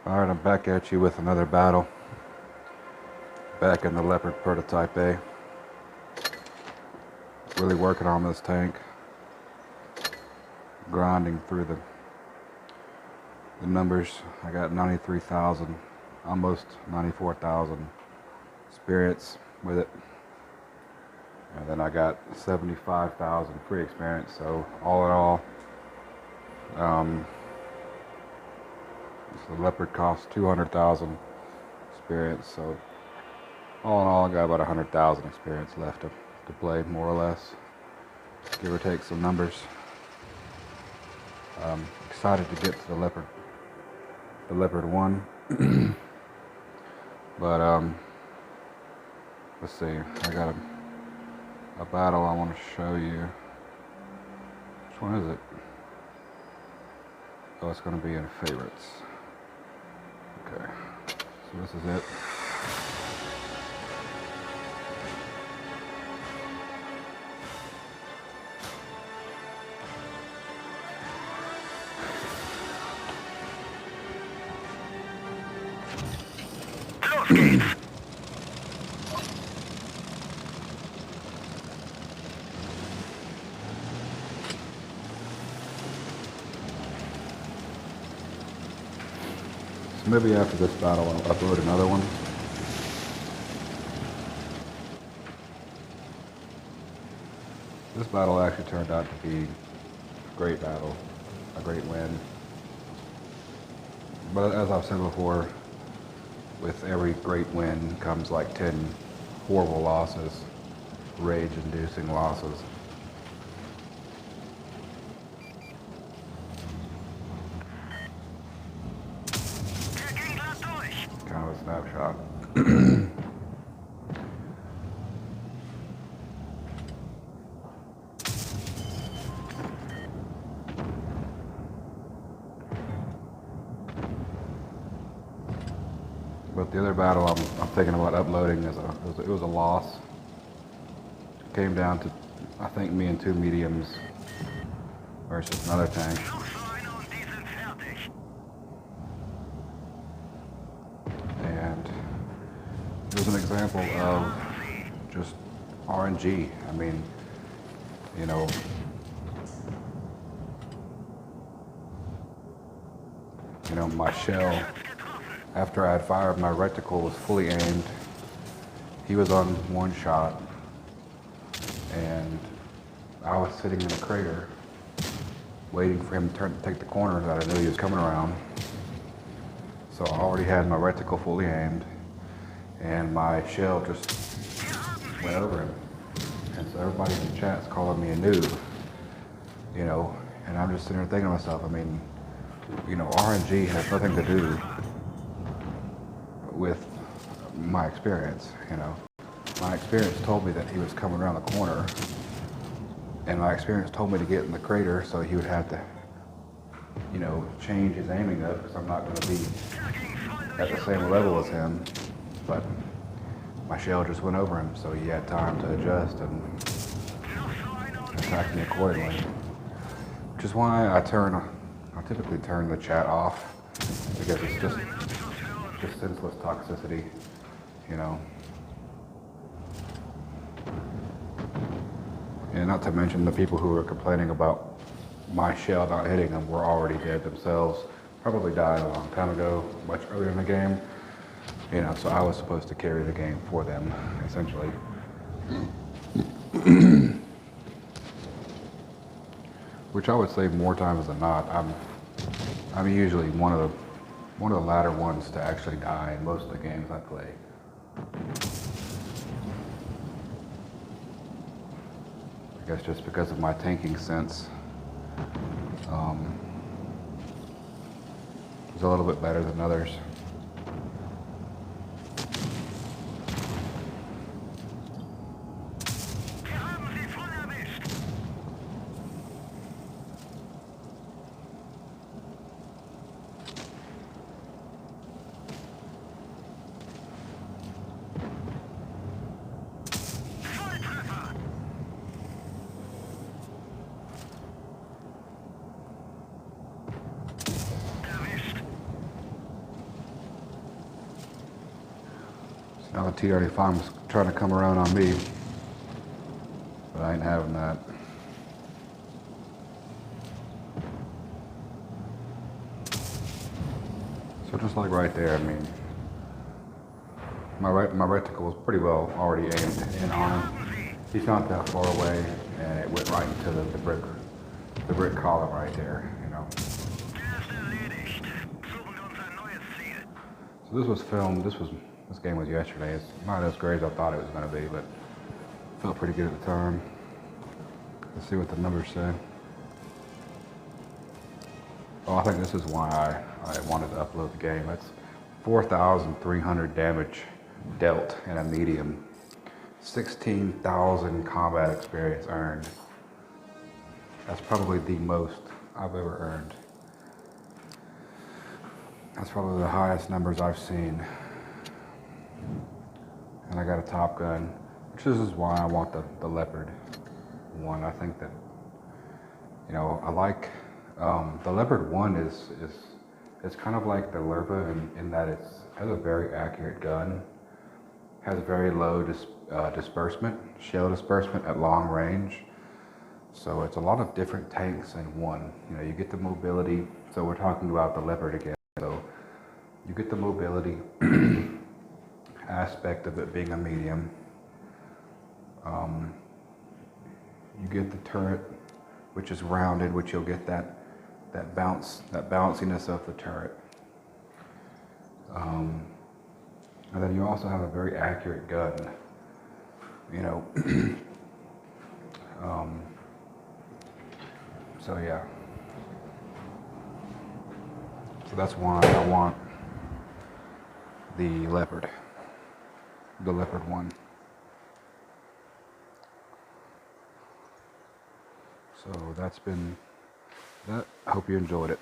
Alright, I'm back at you with another battle. Back in the Leopard Prototype A. Really working on this tank. Grinding through the numbers. I got 93,000, almost 94,000 experience with it. And then I got 75,000 free experience. So all in all, the Leopard costs 200,000 experience. So all in all, I got about 100,000 experience left to play, more or less, give or take some numbers. Excited to get to the Leopard 1. But let's see, I got a battle I want to show you. Which one is it? Oh, it's going to be in favorites. Okay, so this is it. So maybe after this battle I'll upload another one. This battle actually turned out to be a great battle, a great win. But as I've said before, with every great win comes like 10 horrible losses, rage-inducing losses. Kind of a snapshot. But the other battle I'm thinking about uploading it was a loss. It came down to, I think, me and two mediums versus another tank. And it was an example of just RNG. I mean, you know, my shell, after I had fired, my reticle was fully aimed. He was on one shot, and I was sitting in a crater, waiting for him to take the corner that I knew he was coming around. So I already had my reticle fully aimed, and my shell just went over him. And so everybody in the chat's calling me a noob, and I'm just sitting there thinking to myself, I mean, RNG has nothing to do with my experience. My experience told me that he was coming around the corner, and my experience told me to get in the crater, so he would have to, change his aiming up, because I'm not going to be at the same level as him. But my shell just went over him, so he had time to adjust and attack me accordingly. Which is why I typically turn the chat off, because it's just senseless toxicity, And not to mention the people who were complaining about my shell not hitting them were already dead themselves. Probably died a long time ago, much earlier in the game. So I was supposed to carry the game for them, essentially. Which I would say more times than not, I'm usually one of the latter ones to actually die in most of the games I play. I guess just because of my tanking sense, is a little bit better than others. Now the T-35 was trying to come around on me, but I ain't having that. So just like right there, I mean, my reticle was pretty well already aimed in on him. He's not that far away, and it went right into the brick column right there, you know. So this was filmed. This game was yesterday. It's not as great as I thought it was going to be, but it felt pretty good at the time. Let's see what the numbers say. Oh, I think this is why I wanted to upload the game. That's 4,300 damage dealt in a medium. 16,000 combat experience earned. That's probably the most I've ever earned. That's probably the highest numbers I've seen. And I got a Top Gun, which is why I want the Leopard one. I think that, you know, I like the Leopard one is it's kind of like the Lerpa in that it has a very accurate gun, has very low disbursement, shell disbursement at long range. So it's a lot of different tanks in one. You know, you get the mobility. So we're talking about the Leopard again. So you get the mobility aspect of it being a medium. You get the turret, which is rounded, which you'll get that bounciness of the turret. And then you also have a very accurate gun. You know. So yeah. So that's why I want the Leopard one. So that's been that. I hope you enjoyed it.